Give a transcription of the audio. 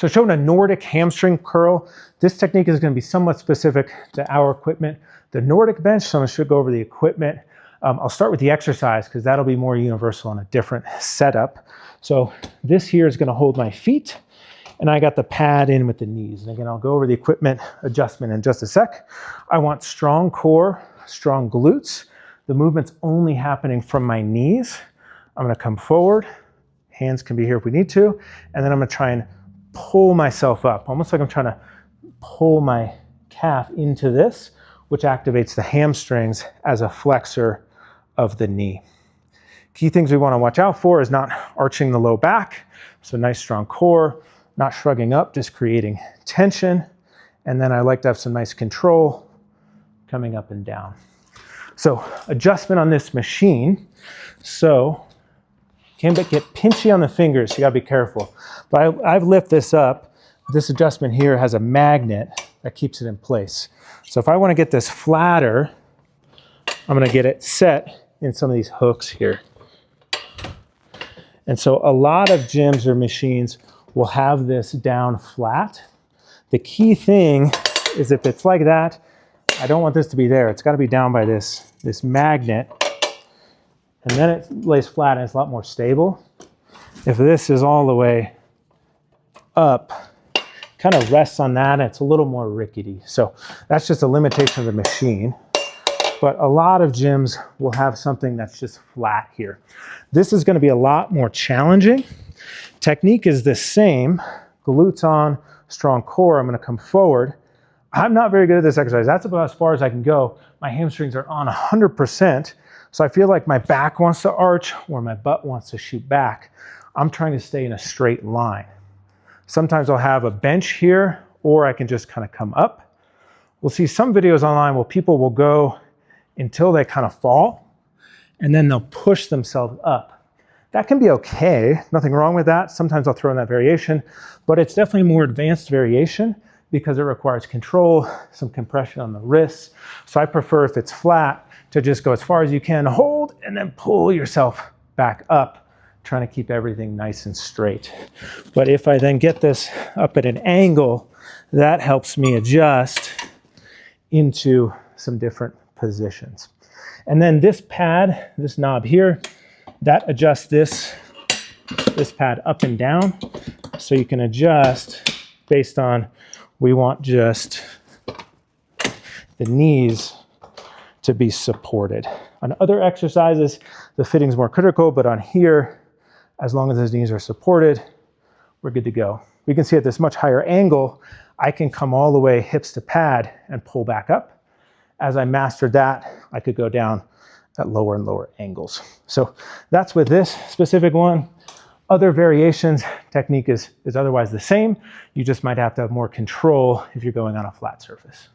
So showing a Nordic hamstring curl, this technique is going to be somewhat specific to our equipment. The Nordic bench, so I should go over the equipment. I'll start with the exercise because that'll be more universal in a different setup. So this here is going to hold my feet, and I got the pad in with the knees. And again, I'll go over the equipment adjustment in just a sec. I want strong core, strong glutes. The movement's only happening from my knees. I'm going to come forward. Hands can be here if we need to. And then I'm going to try and pull myself up, almost like I'm trying to pull my calf into this, which activates the hamstrings as a flexor of the knee. Key things we want to watch out for is not arching the low back. So nice strong core, not shrugging up, just creating tension. And then I like to have some nice control coming up and down. So adjustment on this machine. So can get pinchy on the fingers, so you gotta be careful. But I've lifted this up. This adjustment here has a magnet that keeps it in place. So if I wanna get this flatter, I'm gonna get it set in some of these hooks here. And so a lot of gyms or machines will have this down flat. The key thing is if it's like that, I don't want this to be there. It's gotta be down by this magnet. And then it lays flat and it's a lot more stable. If this is all the way up, kind of rests on that, and it's a little more rickety. So that's just a limitation of the machine. But a lot of gyms will have something that's just flat here. This is going to be a lot more challenging. Technique is the same. Glutes on, strong core. I'm going to come forward. I'm not very good at this exercise. That's about as far as I can go. My hamstrings are on 100%. So I feel like my back wants to arch or my butt wants to shoot back. I'm trying to stay in a straight line. Sometimes I'll have a bench here, or I can just kind of come up. We'll see some videos online where people will go until they kind of fall, and then they'll push themselves up. That can be okay, nothing wrong with that. Sometimes I'll throw in that variation, but it's definitely a more advanced variation because it requires control, some compression on the wrists. So I prefer, if it's flat, to just go as far as you can, hold, and then pull yourself back up, trying to keep everything nice and straight. But if I then get this up at an angle, that helps me adjust into some different positions. And then this pad, this knob here, that adjusts this pad up and down. So you can adjust based on, we want just the knees to be supported. On other exercises, the fitting's more critical, but on here, as long as those knees are supported, we're good to go. We can see at this much higher angle, I can come all the way hips to pad and pull back up. As I mastered that, I could go down at lower and lower angles. So that's with this specific one. Other variations, technique is otherwise the same. You just might have to have more control if you're going on a flat surface.